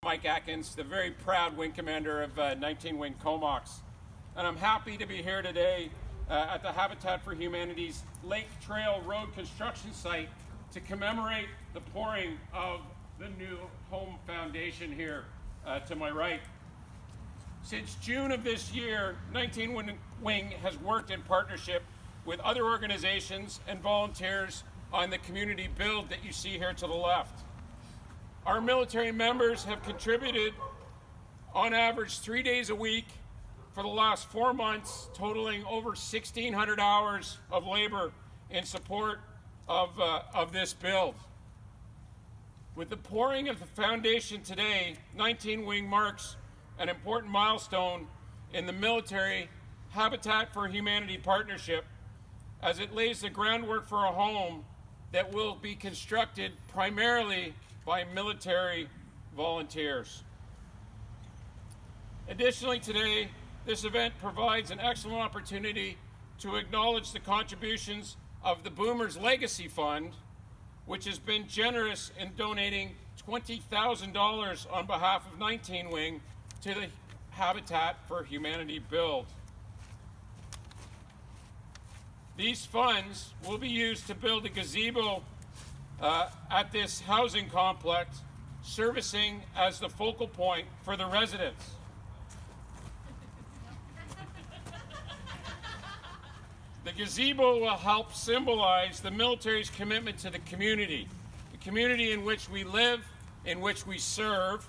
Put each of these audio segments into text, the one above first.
Mike Atkins, the very proud wing commander of 19 Wing Comox. And I'm happy to be here today at the Habitat for Humanity's Lake Trail Road construction site to commemorate the pouring of the new home foundation here to my right. Since June of this year, 19 Wing has worked in partnership with other organizations and volunteers on the community build that you see here to the left. Our military members have contributed on average 3 days a week for the last 4 months, totaling over 1,600 hours of labor in support of this build. With the pouring of the foundation today, 19 Wing marks an important milestone in the military Habitat for Humanity partnership as it lays the groundwork for a home that will be constructed primarily by military volunteers. Additionally, today, this event provides an excellent opportunity to acknowledge the contributions of the Boomers Legacy Fund, which has been generous in donating $20,000 on behalf of 19 Wing to the Habitat for Humanity build. These funds will be used to build a gazebo at this housing complex, servicing as the focal point for the residents. The gazebo will help symbolize the military's commitment to the community in which we live, in which we serve,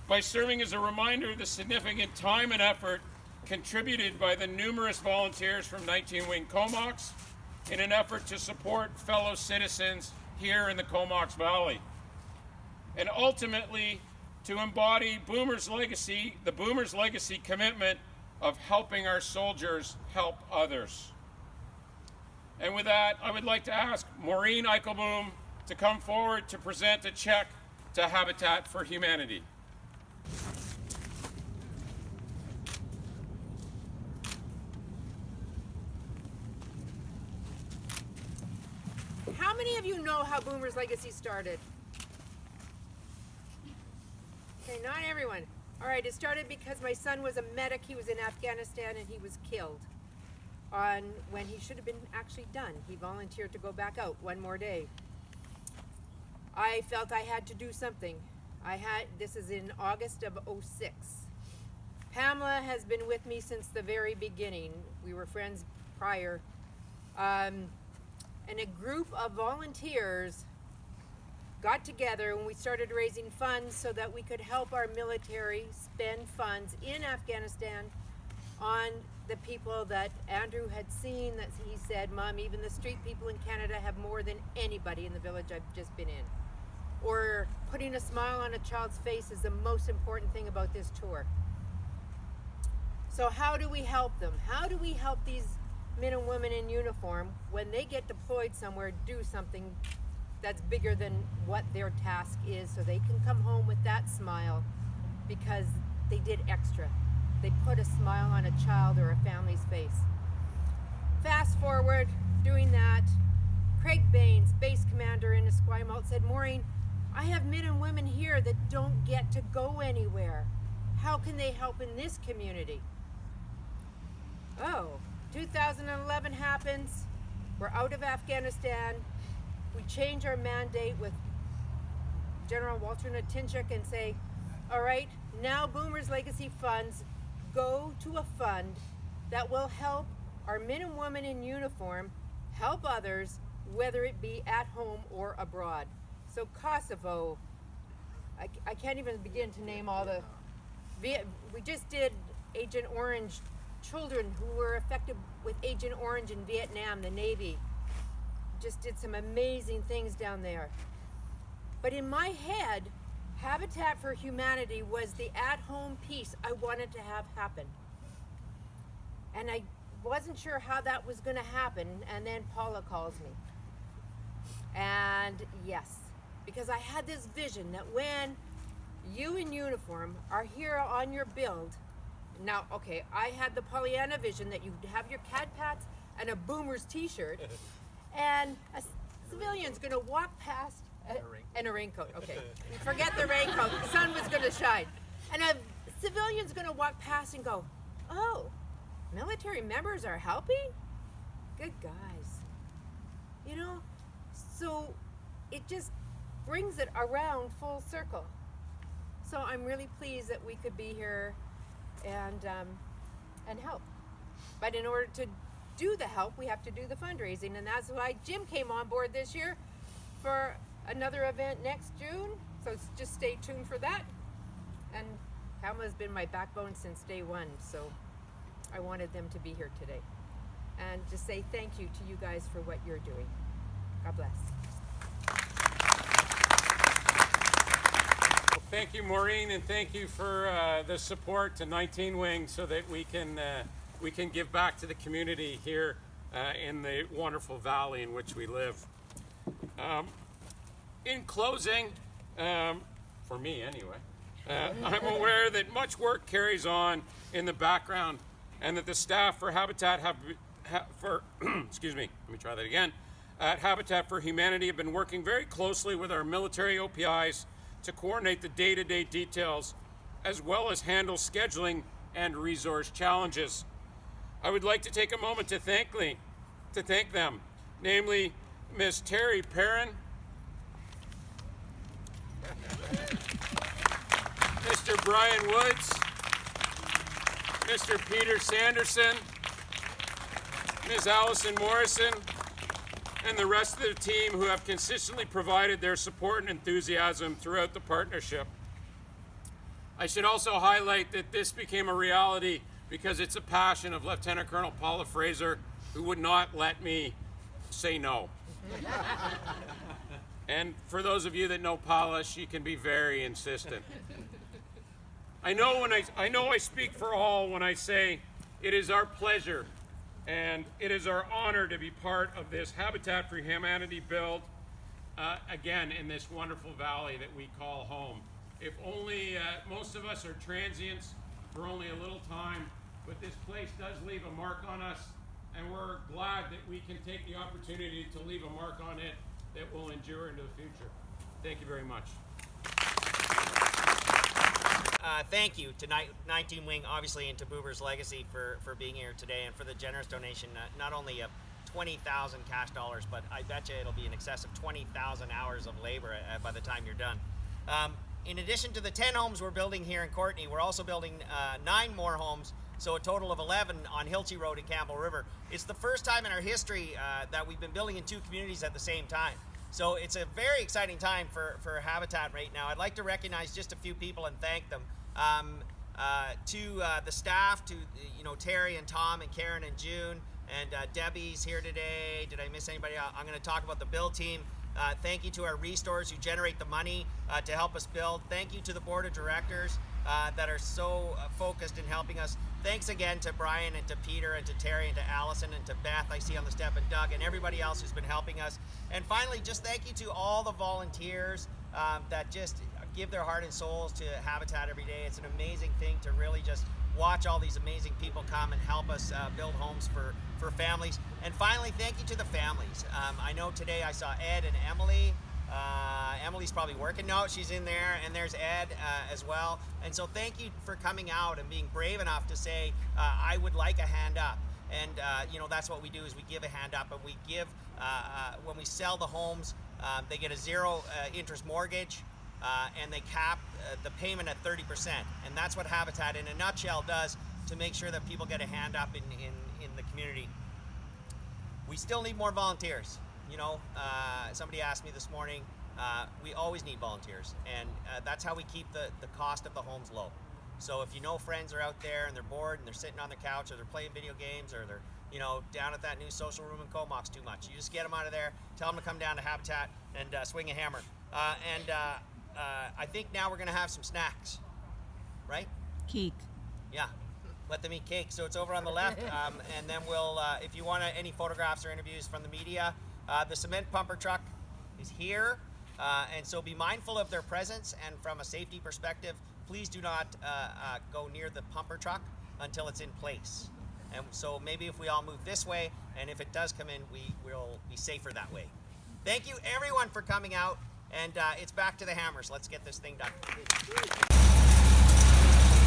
by serving as a reminder of the significant time and effort contributed by the numerous volunteers from 19 Wing Comox in an effort to support fellow citizens here in the Comox Valley, and ultimately to embody the Boomers Legacy commitment of helping our soldiers help others. And with that, I would like to ask Maureen Eichelboom to come forward to present a check to Habitat for Humanity. How many of you know how Boomers Legacy started? Okay, not everyone. All right, it started because my son was a medic. He was in Afghanistan and he was killed when he should have been actually done. He volunteered to go back out one more day. I felt I had to do something. This is in August of '06. Pamela has been with me since the very beginning. We were friends prior. And a group of volunteers got together and we started raising funds so that we could help our military spend funds in Afghanistan on the people that Andrew had seen, that he said, Mom, even the street people in Canada have more than anybody in the village I've just been in. Or putting a smile on a child's face is the most important thing about this tour. So how do we help them? How do we help these men and women in uniform, when they get deployed somewhere, do something that's bigger than what their task is, so they can come home with that smile because they did extra. They put a smile on a child or a family's face. Fast forward, doing that, Craig Baines, base commander in Esquimalt, said, Maureen, I have men and women here that don't get to go anywhere. How can they help in this community? Oh, 2011 happens, we're out of Afghanistan, we change our mandate with General Walter Natinchuk and say, all right, now Boomers Legacy funds go to a fund that will help our men and women in uniform help others, whether it be at home or abroad. So Kosovo, I can't even begin to name all the, we just did Agent Orange, children who were affected with Agent Orange in Vietnam, the Navy. Just did some amazing things down there. But in my head, Habitat for Humanity was the at-home piece I wanted to have happen. And I wasn't sure how that was going to happen, and then Paula calls me. And yes, because I had this vision that when you in uniform are here on your build, now, okay, I had the Pollyanna vision that you have your CAD pads and a Boomers t-shirt, and a civilian's gonna walk past And a raincoat, okay. Forget the raincoat, the sun was gonna shine. And a civilian's gonna walk past and go, oh, military members are helping? Good guys. You know, so it just brings it around full circle. So I'm really pleased that we could be here and help. But in order to do the help, we have to do the fundraising, and that's why Jim came on board this year for another event next June. So just stay tuned for that. And Pamela's been my backbone since day one, so I wanted them to be here today. And just say thank you to you guys for what you're doing. God bless. Well, thank you, Maureen, and thank you for the support to 19 Wing so that we can give back to the community here in the wonderful valley in which we live. In closing, for me anyway, I'm aware that much work carries on in the background and that the staff for Habitat excuse me, let me try that again. At Habitat for Humanity have been working very closely with our military OPIs to coordinate the day-to-day details as well as handle scheduling and resource challenges. I would like to take a moment to thank them, namely Ms. Terry Perrin, Mr. Brian Woods, Mr. Peter Sanderson, Ms. Allison Morrison, and the rest of the team who have consistently provided their support and enthusiasm throughout the partnership. I should also highlight that this became a reality because it's a passion of Lieutenant Colonel Paula Fraser, who would not let me say no. And for those of you that know Paula, she can be very insistent. I know I speak for all when I say it is our pleasure and it is our honor to be part of this Habitat for Humanity build, again, in this wonderful valley that we call home. If only, most of us are transients for only a little time, but this place does leave a mark on us, and we're glad that we can take the opportunity to leave a mark on it that will endure into the future. Thank you very much. Thank you to 19 Wing, obviously, and to Boober's Legacy for being here today and for the generous donation, not only of 20,000 cash dollars, but I bet you it'll be in excess of 20,000 hours of labor by the time you're done. In addition to the 10 homes we're building here in Courtenay, we're also building 9 more homes, so a total of 11 on Hilty Road in Campbell River. It's the first time in our history that we've been building in 2 communities at the same time. So it's a very exciting time for Habitat right now. I'd like to recognize just a few people and thank them. To the staff, to Terry and Tom and Karen and June, and Debbie's here today. Did I miss anybody? I'm going to talk about the build team. Thank you to our restores who generate the money to help us build. Thank you to the board of directors that are so focused in helping us. Thanks again to Brian and to Peter and to Terry and to Allison and to Beth, I see on the step, and Doug and everybody else who's been helping us. And finally, just thank you to all the volunteers that just give their heart and souls to Habitat every day. It's an amazing thing to really just watch all these amazing people come and help us build homes for families. And finally, thank you to the families. I know today I saw Ed and Emily. Emily's probably working. No, she's in there, and there's Ed as well. And so thank you for coming out and being brave enough to say, I would like a hand up. And that's what we do, is we give a hand up, and we give, when we sell the homes, they get a 0 interest mortgage, and they cap the payment at 30%. And that's what Habitat in a nutshell does to make sure that people get a hand up in the community. We still need more volunteers. Somebody asked me this morning, we always need volunteers, and that's how we keep the cost of the homes low. So if friends are out there and they're bored and they're sitting on their couch, or they're playing video games, or they're down at that new social room in Comox too much, you just get them out of there, tell them to come down to Habitat and swing a hammer. I think now we're going to have some snacks, right? Cake. Yeah, let them eat cake. So it's over on the left, and then we'll, if you want any photographs or interviews from the media, the cement pumper truck is here, and so be mindful of their presence, and from a safety perspective, please do not go near the pumper truck until it's in place. And so maybe if we all move this way, and if it does come in, we will be safer that way. Thank you everyone for coming out. And it's back to the hammers. Let's get this thing done.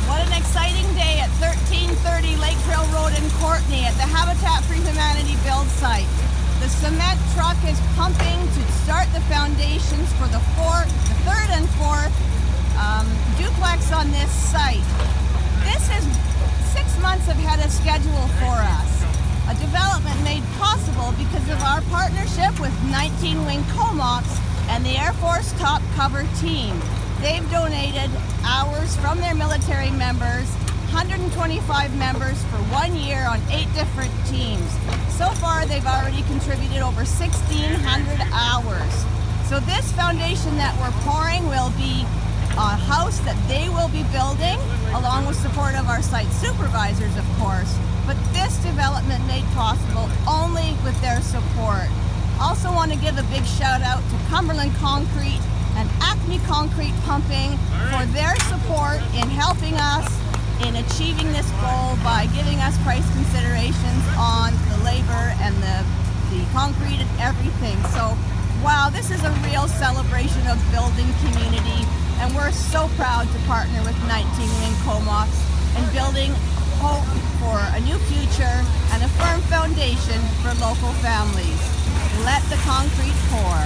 What an exciting day at 1330 Lake Trail Road in Courtenay at the Habitat for Humanity build site. The cement truck is pumping to start the foundations for the third and fourth duplex on this site. This is 6 months ahead of schedule for us. A development made possible because of our partnership with 19 Wing Comox and the Air Force Top Cover Team. They've donated hours from their military members, 125 members for 1 year on 8 different teams. So far, they've already contributed over 1,600 hours. So this foundation that we're pouring will be a house that they will be building, along with support of our site supervisors, of course. But this development made possible only with their support. Also want to give a big shout out to Cumberland Concrete and Acme Concrete Pumping for their support in helping us in achieving this goal by giving us price considerations on the labor and the concrete and everything. So, wow, this is a real celebration of building community, and we're so proud to partner with 19 Wing Comox and building hope for a new future and a firm foundation for local families. Let the concrete pour.